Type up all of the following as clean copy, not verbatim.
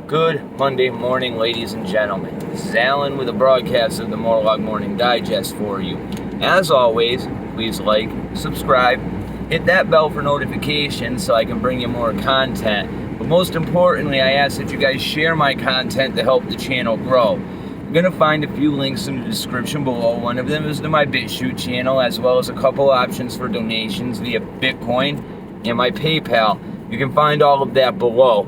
Good Monday morning, ladies and gentlemen. This is Alan with a broadcast of the Morlog Morning Digest for you. As always, please like, subscribe, hit that bell for notifications so I can bring you more content. But most importantly, I ask that you guys share my content to help the channel grow. You're going to find a few links in the description below. One of them is to my BitChute channel, as well as a couple options for donations via Bitcoin and my PayPal. You can find all of that below.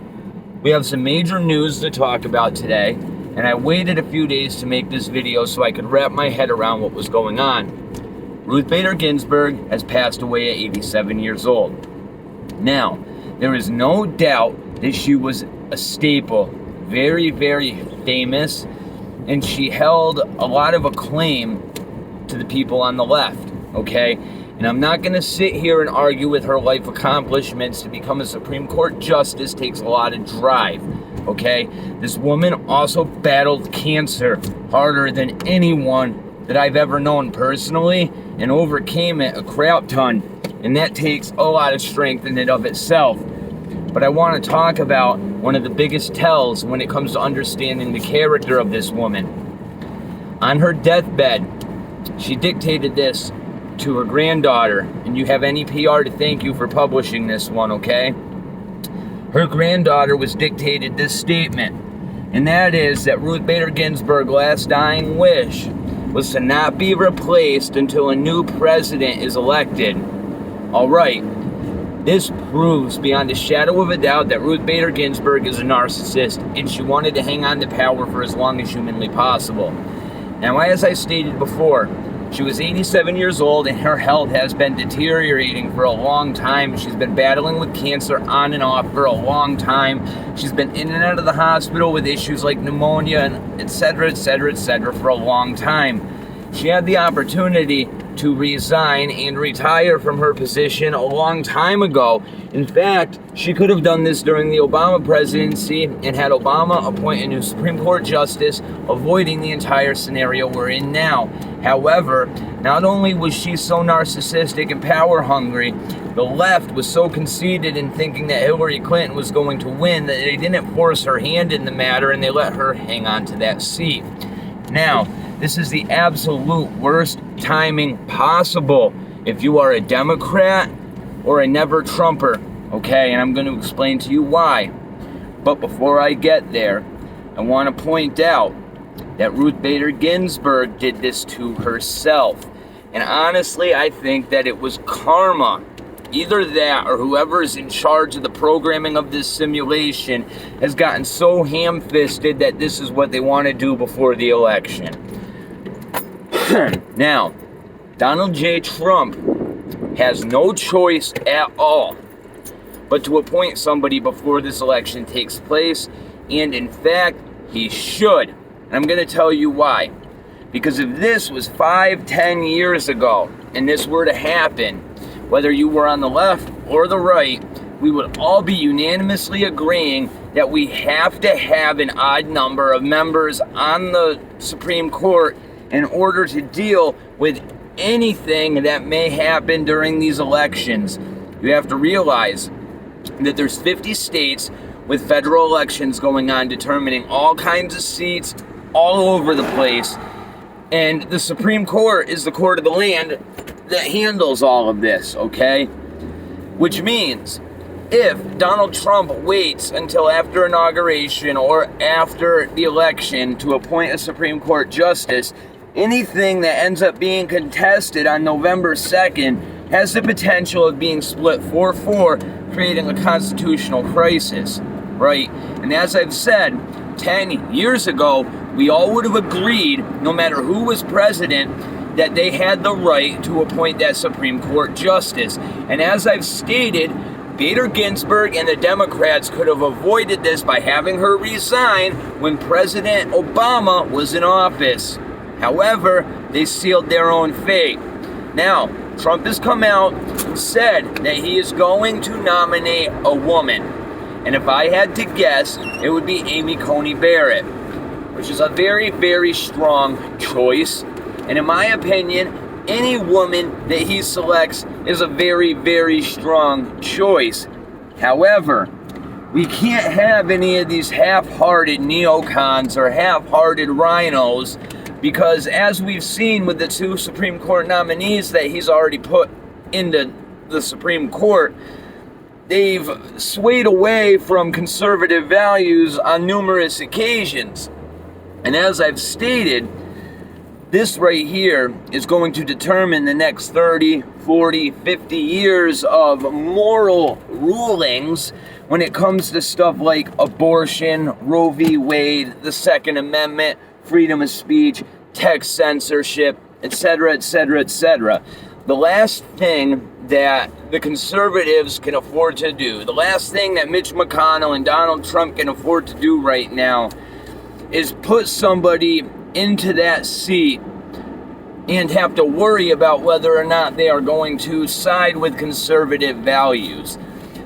We have some major news to talk about today, and I waited a few days to make this video so I could wrap my head around what was going on. Ruth Bader Ginsburg has passed away at 87 years old. Now, there is no doubt that she was a staple, very, very famous, and she held a lot of acclaim to the people on the left, okay? And I'm not going to sit here and argue with her life accomplishments. To become a Supreme Court justice takes a lot of drive, okay? This woman also battled cancer harder than anyone that I've ever known personally and overcame it a crap ton. And that takes a lot of strength in and of itself. But I want to talk about one of the biggest tells when it comes to understanding the character of this woman. On her deathbed, she dictated this to her granddaughter, and you have NPR to thank you for publishing this one, okay? Her granddaughter was dictated this statement, and that is that Ruth Bader Ginsburg's last dying wish was to not be replaced until a new president is elected. All right, this proves beyond a shadow of a doubt that Ruth Bader Ginsburg is a narcissist, and she wanted to hang on to power for as long as humanly possible. Now, as I stated before, she was 87 years old, and her health has been deteriorating for a long time. She's been battling with cancer on and off for a long time. She's been in and out of the hospital with issues like pneumonia and et cetera, for a long time. She had the opportunity to resign and retire from her position a long time ago. In fact, she could have done this during the Obama presidency and had Obama appoint a new Supreme Court justice, avoiding the entire scenario we're in now. However, not only was she so narcissistic and power hungry, the left was so conceited in thinking that Hillary Clinton was going to win that they didn't force her hand in the matter and they let her hang on to that seat. Now, this is the absolute worst timing possible if you are a Democrat or a never Trumper, okay? And I'm going to explain to you why. But before I get there, I want to point out that Ruth Bader Ginsburg did this to herself. And honestly, I think that it was karma. Either that or whoever is in charge of the programming of this simulation has gotten so ham-fisted that this is what they want to do before the election. Now, Donald J. Trump has no choice at all but to appoint somebody before this election takes place, and in fact, he should. And I'm going to tell you why. Because if this was 5-10 years ago, and this were to happen, whether you were on the left or the right, we would all be unanimously agreeing that we have to have an odd number of members on the Supreme Court in order to deal with anything that may happen during these elections. You have to realize that there's 50 states with federal elections going on, determining all kinds of seats all over the place. And the Supreme Court is the court of the land that handles all of this, okay? Which means if Donald Trump waits until after inauguration or after the election to appoint a Supreme Court justice, anything that ends up being contested on November 2nd has the potential of being split 4-4, creating a constitutional crisis, right? And as I've said, 10 years ago, we all would have agreed, no matter who was president, that they had the right to appoint that Supreme Court justice. And as I've stated, Bader Ginsburg and the Democrats could have avoided this by having her resign when President Obama was in office. However, they sealed their own fate. Now, Trump has come out and said that he is going to nominate a woman. And if I had to guess, it would be Amy Coney Barrett, which is a very, very strong choice. And in my opinion, any woman that he selects is a very, very strong choice. However, We can't have any of these half-hearted neocons or half-hearted rhinos, because as we've seen with the 2 Supreme Court nominees that he's already put into the Supreme Court, they've swayed away from conservative values on numerous occasions. And as I've stated, this right here is going to determine the next 30, 40, 50 years of moral rulings when it comes to stuff like abortion, Roe v. Wade, the Second Amendment, freedom of speech, text censorship, etc., etc., etc. The last thing that the conservatives can afford to do, the last thing that Mitch McConnell and Donald Trump can afford to do right now, is put somebody into that seat and have to worry about whether or not they are going to side with conservative values.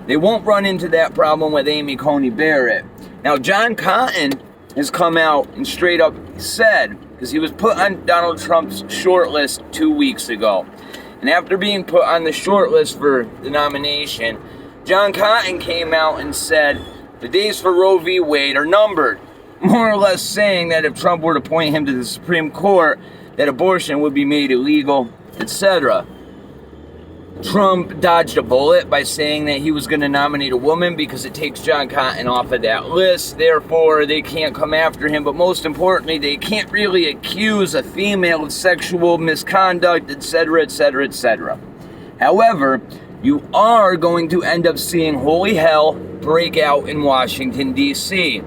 They won't run into that problem with Amy Coney Barrett. Now, John Cotton has come out and straight up said, because he was put on Donald Trump's short list 2 weeks ago, and after being put on the short list for the nomination, John Cotton came out and said the days for Roe v. Wade are numbered, more or less saying that if Trump were to appoint him to the Supreme Court, that abortion would be made illegal, etc. Trump dodged a bullet by saying that he was going to nominate a woman because it takes John Cotton off of that list. Therefore, they can't come after him. But most importantly, they can't really accuse a female of sexual misconduct, etc., etc., etc. However, you are going to end up seeing holy hell break out in Washington, D.C.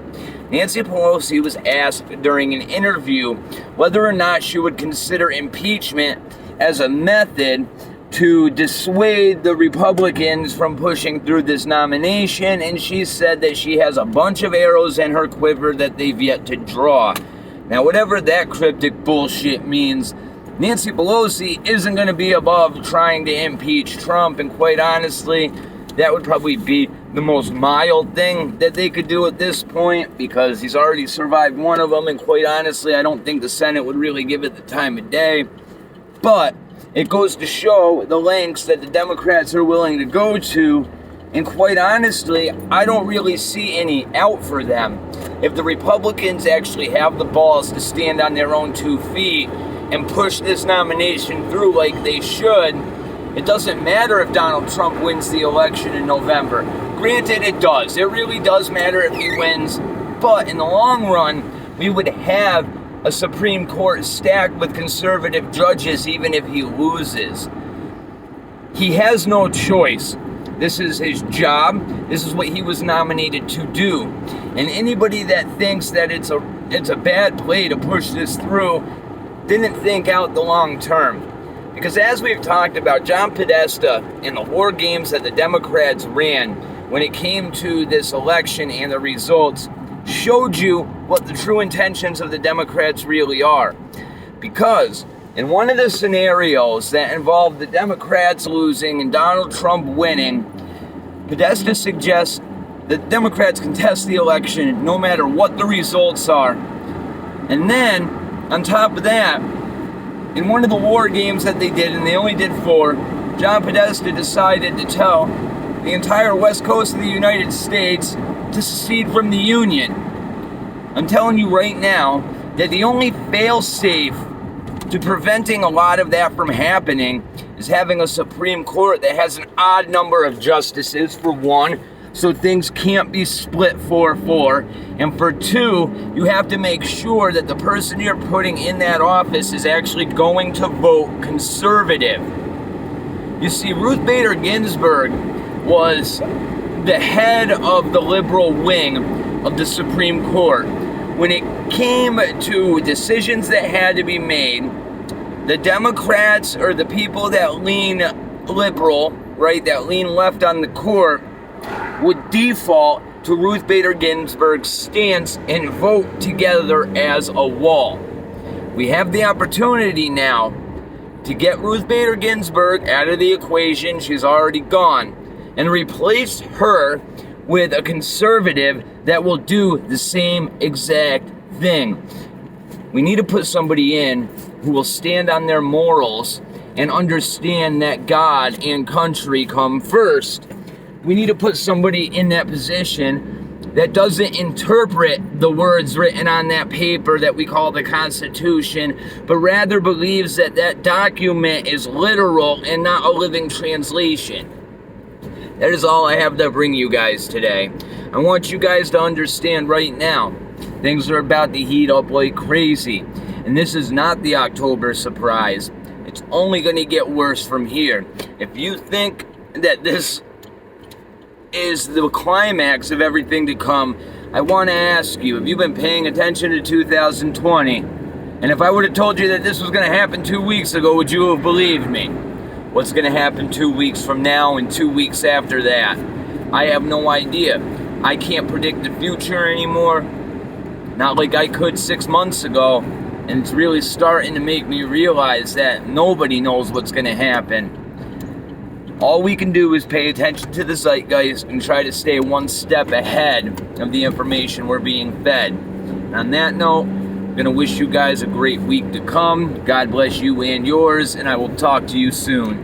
Nancy Pelosi was asked during an interview whether or not she would consider impeachment as a method to dissuade the Republicans from pushing through this nomination, and she said that she has a bunch of arrows in her quiver that they've yet to draw. Now, whatever that cryptic bullshit means, Nancy Pelosi isn't going to be above trying to impeach Trump, and quite honestly, that would probably be the most mild thing that they could do at this point, because he's already survived one of them, and quite honestly, I don't think the Senate would really give it the time of day. But it goes to show the lengths that the Democrats are willing to go to, and quite honestly, I don't really see any out for them. If the Republicans actually have the balls to stand on their own 2 feet and push this nomination through like they should, it doesn't matter if Donald Trump wins the election in November. Granted, it does. It really does matter if he wins. But in the long run, we would have a Supreme Court stacked with conservative judges even if he loses. He has no choice. This is his job. This is what he was nominated to do. And anybody that thinks that it's a bad play to push this through didn't think out the long term. Because as we've talked about, John Podesta and the war games that the Democrats ran when it came to this election and the results showed you what the true intentions of the Democrats really are. Because in one of the scenarios that involved the Democrats losing and Donald Trump winning, Podesta suggests that Democrats contest the election no matter what the results are. And then, on top of that, in one of the war games that they did, and they only did 4, John Podesta decided to tell the entire west coast of the United States to secede from the Union. I'm telling you right now that the only fail-safe to preventing a lot of that from happening is having a Supreme Court that has an odd number of justices, for one, so things can't be split 4-4. And for 2, you have to make sure that the person you're putting in that office is actually going to vote conservative. You see, Ruth Bader Ginsburg was the head of the liberal wing of the Supreme Court. When it came to decisions that had to be made, the Democrats, or the people that lean liberal, right, that lean left on the court, would default to Ruth Bader Ginsburg's stance and vote together as a wall. We have the opportunity now to get Ruth Bader Ginsburg out of the equation. She's already gone. And replace her with a conservative that will do the same exact thing. We need to put somebody in who will stand on their morals and understand that God and country come first. We need to put somebody in that position that doesn't interpret the words written on that paper that we call the Constitution, but rather believes that that document is literal and not a living translation. That is all I have to bring you guys today. I want you guys to understand right now, things are about to heat up like crazy. And this is not the October surprise. It's only going to get worse from here. If you think that this is the climax of everything to come, I want to ask you, have you been paying attention to 2020? And if I would have told you that this was going to happen 2 weeks ago, would you have believed me? What's going to happen 2 weeks from now and 2 weeks after that? I have no idea. I can't predict the future anymore. Not like I could 6 months ago. And it's really starting to make me realize that nobody knows what's going to happen. All we can do is pay attention to the zeitgeist and try to stay one step ahead of the information we're being fed. And on that note, I'm going to wish you guys a great week to come. God bless you and yours, and I will talk to you soon.